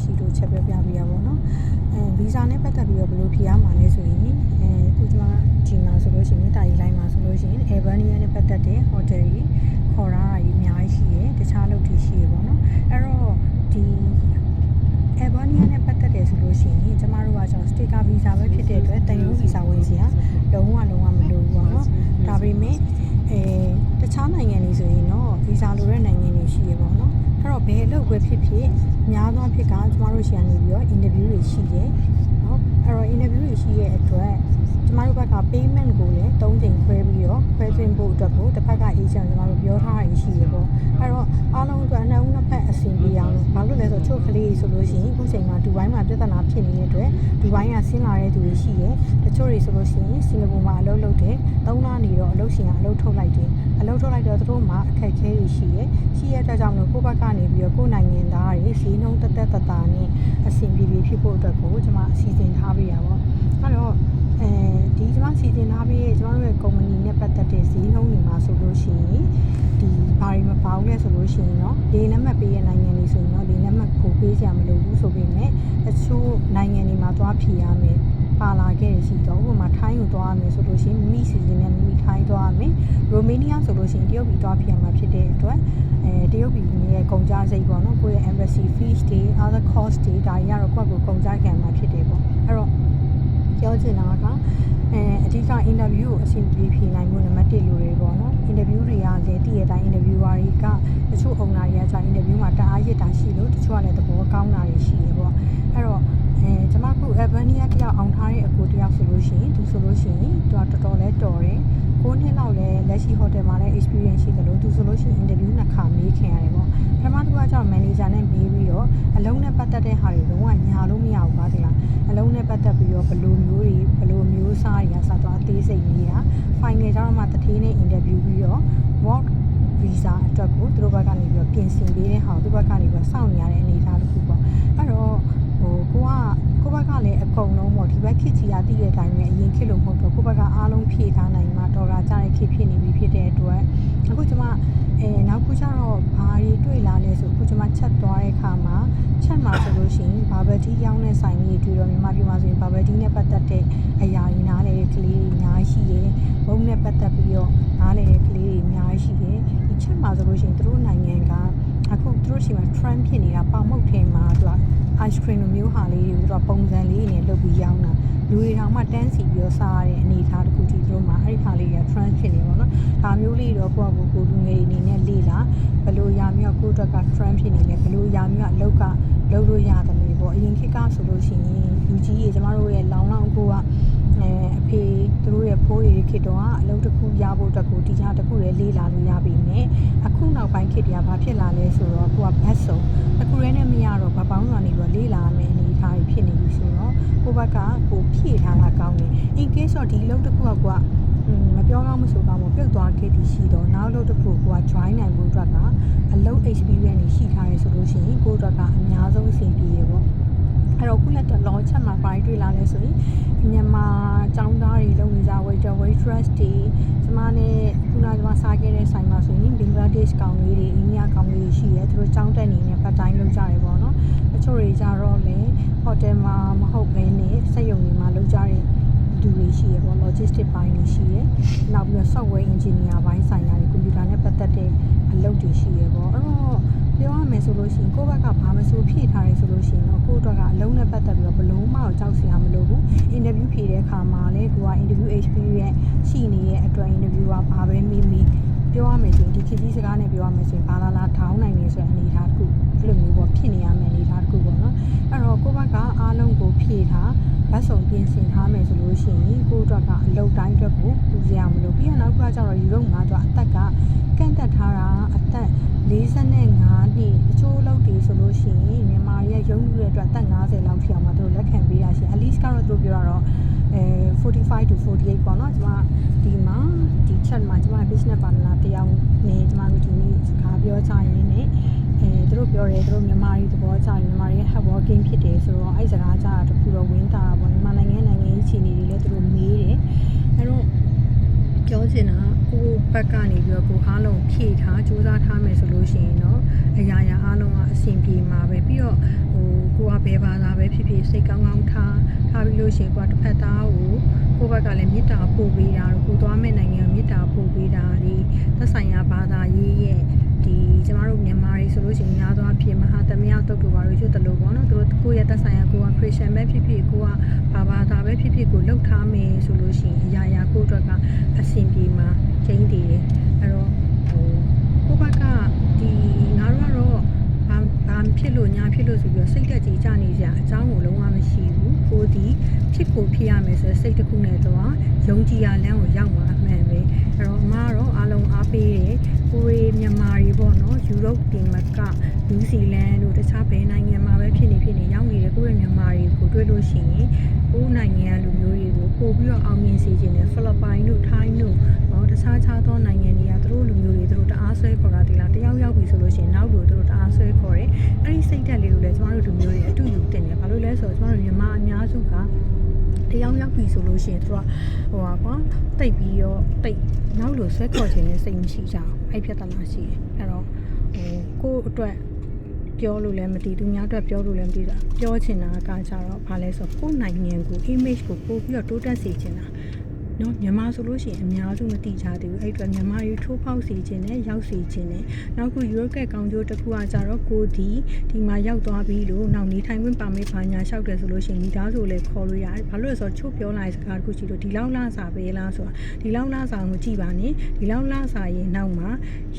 ရှိလို့ချက်ပြပြပြရပါတော့ဗီဇာနဲ့ပတ်သက်ပြီးတော့ဘယ်လိုဖြေရမှာလဲဆိုရင်ခုကျွန်မဒီမှာဆိုလို့ရှိရင်တာရီလိုင်းမှာဆိုလို့ရှိရင် Albania နဲ့ပတ်သက်တဲ့ hotel ကြီးခေါ်တာကြီးအများကြီးရှိတယ်တခြားလုပ်တွေရှိရပါတော့အဲ့တော့ဒီ Albania နဲ့ပတ်သက်တယ်ဆိုလို့ရှိရင်ကျမတို့ကကျွန်တော် sticker visa ပဲဖြစ်တဲ့အတွက်တန်ရုံး visa ဝင်စရာလုံးဝမလိုဘူးပေါ့နော်ဒါပေမဲ့တခြားနိုင်ငံတွေဆိုရင်တော့ visa လိုတဲ့နိုင်ငံတွေရှိရပါတော့အဲ့တော့ဘယ်အလုပ်ပဲဖြစ်ဖြစ်များသောအားဖြင့်ကကျမတို့ရှေ့ကနေပြီးတော့ interview တွေရှိတယ်နော်အဲ့တော့ interview တွေရှိရဲ့အတွက်ကျမတို့ဘက်က payment ကိုလည်း3ချိန်ခွဲပြီးတော့ခွဲသွင်းဖို့အတွက်ကိုတစ်ဖက်က agent ကျမတို့ပြောထားရရှိရပေါ့အဲ့တော့အားလုံးအတွက်နှစ်ဦးနှစ်ဖက်အဆင်ပြေအောင်လို့ဘာလို့လဲဆိုတော့ချို့ကလေးဆိုလို့ရှိရင်အခုချိန်မှာဒူဘိုင်းမှာပြဿနာဖြစ်နေတဲ့အတွက်ဒူဘိုင်းကဆင်းလာတဲ့သူတွေရှိရဲတချို့တွေဆိုလို့ရှိရင်စင်ကာပူမှာအလုပ်လုပ်တယ်3လနေတော့အလုပ်ရှင်ကအလုပ်ထုတ်လိုက်တယ်အလုပ်ထုတ်လိုက်တော့သူတို့မှာအခက်အခဲတွေရှိရဲ့အတွက်ကြောင့်လို့ကိုယ့်ဘက်ကနေပြီးတော့ကိုယ်နိုင်ငံသားတွေဈေးနှုန်းတက်တက်တတာနဲ့အဆင်ပြေပြေဖြစ်ဖို့အတွက်ကိုကျွန်မအစီအစဉ်ထားပေးရပါအဲ့တော့ဒီကျွန်မစီစဉ်ထားပေးရဲ့ကျွန်တော်တို့ရဲ့ကုမ္ပဏီနဲ့ပတ်သက်တဲ့ဈေးနှုန်းတွေမှာဆိုလို့ရှိရင်ဒီဘာတွေမပေါင်းလဲဆိုလို့ရှိရင်တော့လေလက်မှတ်ပေးတဲ့နိုင်ငံတွေဆိုရင်တော့လေလက်မှတ်ကိုပေးကြမလို့ဘူးဆိုပေမဲ့တချို့နိုင်ငံတွေမှာသွားဖြေရမယ်ပါလာခဲ့ရရှိတော့ဥပမာထိုင်းကိုသွားရမယ်ဆိုလို့ရှိရင်မိမိစီစဉ်နဲ့မိမိထိုင်းသွားရမယ်ရိုမေးနီးယားဆိုလို့ရှိရင်တရုတ်ပြည်သွားဖြေရမှာဖြစ်တဲ့အတွက်တရုတ်ပြည်ရဲ့ကုန်ကျစရိတ်ပေါ့နော်ကိုယ့်ရဲ့ embassy fees တွေ other cost တွေဒါတွေကတော့ကိုယ့်ကိုကုန်ကျခံမှာဖြစ်တယ်ပေါ့အဲ့တော့ပြောချင်တာကအဓိက interview ကိုအဆင်ပြေဖြေနိုင်မှုနံပါတ်1လိုတွေပေါ့နော် interview တွေကလည်းတည့်ရတိုင်း interviewer တွေကတချို့ owner တွေကကြာ interview မှာတအားရစ်တာရှိလို့တချို့ကလည်းသဘောကောင်းတာတွေရှိရပေါ့အဲ့တော့ကျွန်မခု Albania တယောက်အောင်ထားတဲ့အကိုတယောက်ဆိုလို့ရှိရင်သူဆိုလို့ရှိရင်သူကတော်တော်လဲတော်တယ်9နှစ်လောက်လဲလက်ရှိ hotel မှာလဲ experience ရှိတယ်လို့သူဆိုလို့ရှိရင် interview နှစ်ခါမေးခင်ရတယ်ပေါ့ပထမတစ်ခါကျတော့ manager နဲ့မေးပြီးတော့အလုံးနဲ့ပတ်သက်တဲ့ဟာတွေလုံးဝညာလို့မရဘူးပါဒီလားအလုံးနဲ့ပတ်သက်ပြီးတော့ဘယ်လိုမျိုးစားတွေကစတော့အသေးစိတ်ကြီးတာ final ကျတော့မှတထေးနဲ့ interview ပြီးတော့ work visa အတွက်ကိုသူတို့ဘက်ကနေပြီးတော့ပြင်ဆင်ပေးတဲ့ဟာကိုသူတို့ဘက်ကနေပြီးတော့စောင့်နေရတဲ့အနေအထားတစ်ခုပေါ့အဲ့တော့ကိုဘက်ကလည်းအကုန်လုံးပေါ့ဒီဘက်ခေတ်ကြီးကတည်တဲ့အတိုင်းပဲအရင်ခေတ်လို့မဟုတ်တော့ကိုဘက်ကအားလုံးဖြည့်ထားနိုင်မှတော်တာကြားတဲ့ခေတ်ဖြစ်နေပြီဖြစ်တဲ့အတွက်အခုကျွန်မနောက်ခုကျတော့ဘာတွေတွေ့လာလဲဆိုအခုကျွန်မချက်သွားတဲ့အခါမှာချက်မှာဆိုလို့ရှိရင်ဘာဘတီရောင်းတဲ့ဆိုင်ကြီးတွေ့တော့မြန်မာပြည်မှာဆိုရင်ဘာဘတီနဲ့ပတ်သက်တဲ့အရာတွေနားလေတဲ့ကလေးတွေအများကြီးရှိတယ်ဘုံနဲ့ပတ်သက်ပြီးတော့နားလေတဲ့ကလေးတွေအများကြီးရှိတယ်ဒီချက်မှာဆိုလို့ရှိရင်သူတို့နိုင်ငံကအခုသူတို့ရှိမှာ trend ဖြစ်နေတာပေါင်မုတ်ထဲမှာသူက ice cream လိုမျိုးဟာလေးတွေသူကပုံစံလေးနဲ့လုပ်ပြီးရောင်းတာလူတွေတောင်မှတန်းစီပြီးတော့စားရတဲ့အနေအထားတစ်ခုကြီးသူတို့မှာအဲ့ဒီခါလေးက trend ဖြစ်နေပါတော့ဒါမျိုးလေးတော့ကိုလူငယ်အနေနဲ့လေ့လာဘလို့ရာမျိုးကိုအတွက်က trend ဖြစ်နေလဲဘလို့ရာမျိုးအလုပ်ကလုပ်လို့ရတယ်လေပေါ့အရင်ခေတ်ကဆိုလို့ရှိရင်လူကြီးတွေကျမတို့ရဲ့လောင်ကိုကအဖေသူတို့ရဲ့ဖိုးတွေခေတ်တော့အလုပ်တစ်ခုရဖို့အတွက်ကိုတရားတစ်ခုလည်းလေ့လာလို့ရပြီနဲ့အခုနောက်ပိုင်းခေတ်တွေကဘာဖြစ်လာလဲဆိုတော့ကိုကဘတ်စုံတစ်ခုတည်းနဲ့မရတော့ဘာပေါင်းစွာနေပြီးလေ့လာမယ်အနေအထားကြီးဖြစ်နေပြီဆိုတော့ကိုဘက်ကကိုဖြည့်ထားတာကောင်းတယ် in case တော့ဒီအလုပ်တစ်ခုကမပြောကောင်းမဆိုကောင်းပြုတ်သွားခဲ့ပြီးရှိတော့နောက်လုပ်တစ်ခုကိုက join နိုင်ဖို့အတွက်ကအလုပ် experience တွေရှိထားရဲဆိုလို့ရှိရင်ကိုယ့်အတွက်ကအများဆုံးအဆင်ပြေရပေါ့အဲ့တော့ခုလက်တော့ launch မှာပိုင်းတွေ့လာလဲဆိုရင်မြန်မာចောင်းသားတွေလုပ်နေကြ waiter waitress တွေကျမနဲ့ခုနကကျမစားခဲ့တဲ့ဆိုင်မှာဆိုရင် Bangladesh ကောင်လေးတွေအိန္ဒိယကောင်လေးတွေရှိရဲသူတို့ចောင်းတက်နေနဲ့part time လုပ်ကြရပေါ့နော်တချို့တွေကြတော့လေ hotel မှာမဟုတ်ဘဲနဲ့စက်ရုံတွေမှာလုပ်ကြတဲ့သူတွေရှိရပေါ့ logistic ပိုင်းတွေရှိရနောက်ပြီးတော့ software engineer ပိုင်းဆိုင်ရာတွေကွန်ပျူတာနဲ့ပတ်သက်တဲ့အလုပ်တွေရှိရပေါ့အဲ့တော့ပြောရမယ်ဆိုလို့ရှိရင်ကိုယ့်ဘက်ကဘာမဆိုဖြည့်ထားရဲဆိုလို့ရှိရင်တော့ကိုယ့်အတွက်ကအလုံးနဲ့ပတ်သက်ပြီးတော့ဘလုံးမအောင်ကြောက်စရာမလိုဘူး interview ဖြေတဲ့အခါမှာလည်းကိုက interview experience ရှိနေတဲ့အတွက် interview ကဘာပဲမေးပြောရမယ်ဆိုရင်ဒီခေတ်ကြီးစကားနဲ့ပြောရမယ်ဆိုရင်ဘာလာထောင်းနိုင်နေဆိုတဲ့အနေအထားတစ်ခုအဲ့လိုမျိုးပေါ့ဖြစ်နေရမယ်အနေအထားတစ်ခုပေါ့နော်အဲ့တော့ကိုယ့်ဘက်ကအားလုံးကိုဖြည့်ထားဗတ်စုံပြင်ဆင်ထားမယ်ဆိုလို့ရှိရင်ကိုယ့်အတွက်ကအလုပ်တိုင်းအတွက်ကိုပူစရာမလိုပြီးတော့နောက်ကကျတော့ယူရိုမှာတော့အသက်ကကန့်သက်ထားတာအသက်45နှစ်တချို့လုပ်တွေဆိုလို့ရှိရင်မြန်မာရဲ့ရုံးယူတဲ့အတွက်အသက်50လောက်ထိအောင်မှသူတို့လက်ခံပေးရရှင် at least ကတော့သူတို့ပြောတော့45 to 48ပေါ့နော်ကျွန်မဒီမှာဒီ chat မှာကျွန်မ business partner တယောက်နဲ့ကျွန်မတို့ဒီနေ့စကားပြောကြရင်းနဲ့သူတို့ပြောတယ်သူတို့မြန်မာတွေသဘောကျတယ်မြန်မာတွေရဲ့ hard working ဖြစ်တယ်ဆိုတော့အဲ့စကားကြားတာတခုတော့ဝင်းတာပေါ့မြန်မာနိုင်ငံရေးခြေအနေတွေလည်းသူတို့မေးတယ်အဲ့တော့ ပြောချင်တာကိုဘက်ကနေပြီးတော့ကိုအားလုံးဖြည့်ထားစူးစမ်းထားမယ်ဆိုလို့ရှိရင်တော့အရာရာအားလုံးကအဆင်ပြေမှာပဲပြီးတော့ကိုကဘယ်ဘာသာပဲဖြစ်ဖြစ်စိတ်ကောင်းကောင်းထားပြီးလို့ရှိရင်ကိုကတစ်ဖက်သားကိုဘက်ကလည်းမေတ္တာပို့ပေးတာကိုသွားမဲ့နိုင်ငံကိုမေတ္တာပို့ပေးတာဒီသက်ဆိုင်ရာဘာသာရေးရဲ့ဒီကျမတို့မြန်မာတွေဆိုလို့ရှိရင်များသောအားဖြင့်မဟာသမယတုတ်တူပါလို့ရွတ်တယ်လို့ပေါ့နော်သူတို့ကိုယ့်ရဲ့သက်ဆိုင်ရာကိုကခရစ်ယာန်ပဲဖြစ်ဖြစ်ကိုကဘာသာပဲဖြစ်ဖြစ်ကိုလှုပ်ထားမယ်ဆိုလို့ရှိရင်အရာရာကိုယ့်အတွက်ကအဆင်ပြေမှာချိန်တည်တယ်အဲ့တော့ကိုယ့်ဘက်ကဒီငါတို့ကတော့ဘာဖြစ်လို့ညာဖြစ်လို့ဆိုပြီးတော့စိတ်တက်ကြီးကြနေကြအကြောင်းကိုလုံးဝမရှိဘူးကိုဒီဖြစ်ကိုဖြစ်ရမယ်ဆိုတဲ့စိတ်တစ်ခုနဲ့တော့ယုံကြည်ရလမ်းကိုရောက်မှာအမှန်ပဲအဲ့တော့အမကတော့အားလုံးအားပေးတယ်ကိုရီမြန်မာတွေပေါ့နော်ယူရိုပတင်မကနယူးဇီလန်တို့တခြားဘယ်နိုင်ငံမှာပဲဖြစ်နေရောက်နေတဲ့ကိုရီမြန်မာတွေကိုတွေ့လို့ရှိရင်ကိုယ်နိုင်ငံလူမျိုးတွေကိုပို့ပြီးတော့အောင်မြင်စေခြင်းနဲ့ဖိလစ်ပိုင်တို့ထိုင်းတို့တခြားသောနိုင်ငံတွေကသူတို့လူမျိုးတွေသူတို့တအားဆွဲခေါ်တာဒီလားတယောက်ရောက်ပြီဆိုလို့ရှိရင်နောက်တို့သူတို့တအားဆွဲခေါ်တယ်အဲ့ဒီစိတ်ဓာတ်လေးကိုလည်းကျမတို့လူမျိုးတွေအတူယူတင်တယ်ဘာလို့လဲဆိုတော့ကျမတို့မြန်မာအများစုကတယောက်ရောက်ပြီဆိုလို့ရှိရင်သူကတိတ်ပြီးတော့တိတ်နောက်လို့ဆွဲခေါ်ခြင်းနဲ့စိတ်မရှိကြအောင်အဲ့ပြဿနာရှိတယ်အဲ့တော့ကိုယ့်အတွက်ပြောလို့လည်းမသိသူများအတွက်ပြောလို့လည်းမသိတာပြောချင်တာကကြတော့ဘာလဲဆိုတော့ကိုယ့်နိုင်ငံကို image ကိုပို့ပြီးတော့တိုးတက်စေချင်တာနော်မြန်မာဆိုလို့ရှိရင်အများစုမသိကြသေးဘူးအဲ့အတွက်မြန်မာတွေထိုးပေါက်စီခြင်းနဲ့ရောက်စီခြင်းနဲ့နောက်ခုယူရိုကကောင်းကျိုးတစ်ခုကကြတော့ကိုဒီမှာရောက်သွားပြီလို့နောက်နေထိုင်ခွင့်ပါမေးပါညာလျှောက်တယ်ဆိုလို့ရှိရင်မိသားစုလည်းခေါ်လို့ရတယ်ဘာလို့လဲဆိုတော့ချို့ပြောလိုက်စကားတစ်ခုရှိလို့ဒီလောက်လားစာပဲလားဆိုတာဒီလောက်လားစာကိုကြည့်ပါနဲ့ဒီလောက်လားစာရင်နောက်မှာ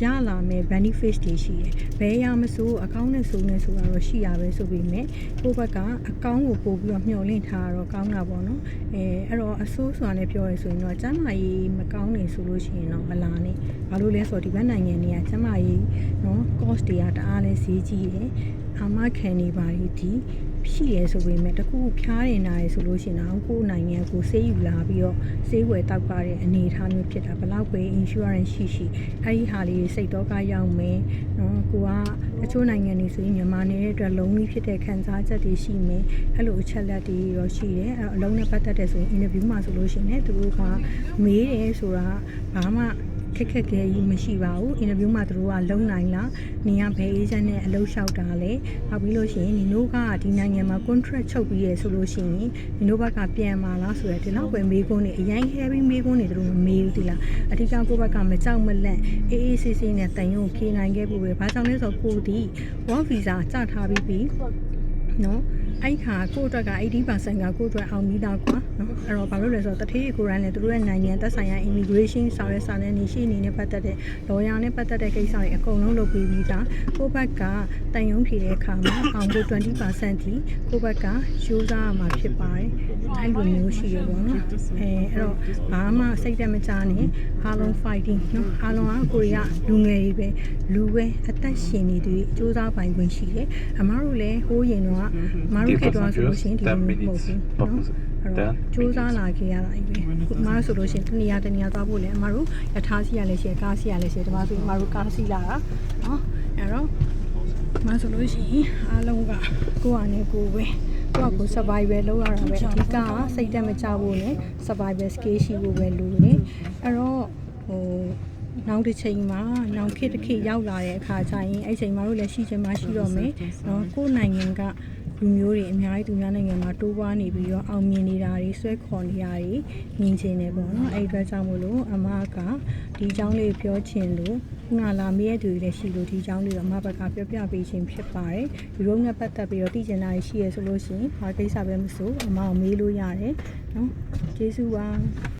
ရလာမယ် benefit တွေရှိတယ်ဘယ်ရမစိုးအကောင်းနဲ့စိုးနေဆိုတာတော့ရှိရပဲဆိုပေမဲ့ကိုယ့်ဘက်ကအကောင်းကိုပို့ပြီးတော့မျှော်လင့်ထားတော့ကောင်းတာပေါ့နော်အဲ့တော့အဆိုးဆိုတာလည်းပြောရဆိုရင်တော့ကျန်းမာရေးမကောင်းနေဆိုလို့ရှိရင်တော့မလာနဲ့ဘာလို့လဲဆိုတော့ဒီဘက်နိုင်ငံတွေကကျန်းမာရေးနော် cost တွေကတအားလဲဈေးကြီးတယ်အာမခံနေပါလိဒီရှိရဲဆိုပေမဲ့တကူဖျားနေနာရဲဆိုလို့ရှိရင်တော့ကိုယ်နိုင်ငံကိုဆေးယူလာပြီးတော့ဆေးဝယ်တောက်ပါတဲ့အနေအထားမျိုးဖြစ်တာဘလောက်ပဲ insurance ရှိအဲ့ဒီဟာလေးစိတ်တော့ကရောက်မယ်နော်ကိုကတချို့နိုင်ငံတွေဆိုရင်မြန်မာနေတဲ့အတွက်လုံးဝဖြစ်တဲ့ခံစားချက်တွေရှိမယ်အဲ့လိုအချက်လက်တွေရောရှိတယ်အဲ့အလုံးနဲ့ပတ်သက်တဲ့ဆိုရင် interview မှာဆိုလို့ရှိရင်သူတို့ကမေးတယ်ဆိုတာဘာမှခက်ခဲကြီးမရှိပါဘူးအင်တာဗျူးမှာသူတို့ကလုံနိုင်လားနေရဘယ် agent နဲ့အလုပ်လျှောက်တာလဲနောက်ပြီးလို့ရှိရင်ညီတို့ကဒီနိုင်ငံမှာ contract ချုပ်ပြီးရဆိုလို့ရှိရင်ညီတို့ဘက်ကပြန်มาလားဆိုရယ်ဒီလောက်ပဲမေးခွန်းနေအရင် heavy မေးခွန်းနေသူတို့မမေးဘူးဒီလားအထူးကြောင့်ကိုယ့်ဘက်ကမကြောက်မလန့်အေးအေးဆေးဆေးနဲ့တန်ရုံဖြေနိုင်ခဲ့ဖို့ပဲဘာကြောင့်လဲဆိုတော့ကိုဒီ work visa စထားပြီးနော်အဲ့ခါကိုယ့်အတွက်က 80% ကကိုယ့်အတွက်အောင်ပြီးသားကွာနော်အဲ့တော့ဘာလို့လဲဆိုတော့တထေးကိုယ်တိုင်လည်းသူတို့ရဲ့နိုင်ငံသက်ဆိုင်ရာ immigration ဆောင်ရွက်စာနဲ့နေရှိအနေနဲ့ပတ်သက်တဲ့ lawyer နဲ့ပတ်သက်တဲ့ကိစ္စတွေအကုန်လုံးလုပ်ပြီးသားကိုယ့်ဘက်ကတန်ရုံဖြေတဲ့အခါမှာအောင်ကို 20% ထိကိုယ့်ဘက်ကရိုးစားရမှာဖြစ်ပါတယ်အဲ့လိုမျိုးရှိရပေါ့နော်အဲ့တော့ဘာမှစိတ်တက်မကြနဲ့အားလုံး fighting နော်အားလုံးကကိုရီးယားလူငယ်တွေပဲလူပဲအသက်ရှင်နေသူစူးစမ်းပိုင်ခွင့်ရှိတယ်အမားတို့လည်းဟိုးရင်တော့အမားတို့ခေတ္တဆိုလို့ရှိရင်ဒီလိုမျိုးမဟုတ်ဘူးနော်အဲ့တော့စူးစမ်းလာခဲ့ရတာကြီးပဲအမားတို့ဆိုလို့ရှိရင်တနေရာသွားဖို့လဲအမားတို့ရထားစီရလဲရှိကားစီရလဲရှိဒီမှာဆိုအမားတို့ကားစီလာတာနော်အဲ့တော့အမားဆိုလို့ရှိရင်အားလုံးကကိုယ့်အနေကိုယ်ပဲကို survival လုပ်ရတာပဲအဓိကစိတ်တက်မကြဘူးနဲ့ survival skill ရှိဖို့ပဲလိုတယ်အဲ့တော့နောက်တစ်ချိန်မှာနောက်ခေတ်တစ်ခေတ်ရောက်လာတဲ့အခါကျရင်အဲ့ချိန်မှာတို့လည်းရှိချင်မှရှိတော့မယ်နော်ကိုယ်နိုင်ငံကလူမျိုးတွေအများကြီးသူများနိုင်ငံမှာတိုးပွားနေပြီးတော့အောင်မြင်နေတာတွေဆွဲခေါ်နေတာတွေမြင်ချင်တယ်ပေါ့နော်အဲ့ဒီအတွက်ကြောင့်မို့လို့အမကဒီအကြောင်းလေးပြောချင်လို့ခုနလာမေးရတဲ့သူတွေလည်းရှိလို့ဒီအကြောင်းလေးတော့အမဘက်ကပြောပြပေးခြင်းဖြစ်ပါတယ်ဒီလိုနဲ့ပတ်သက်ပြီးတော့သိချင်တာရှိရဆိုလို့ရှိရင်ဘာကိစ္စပဲမဆိုအမကိုမေးလို့ရတယ်နော်ကျေးဇူးပါ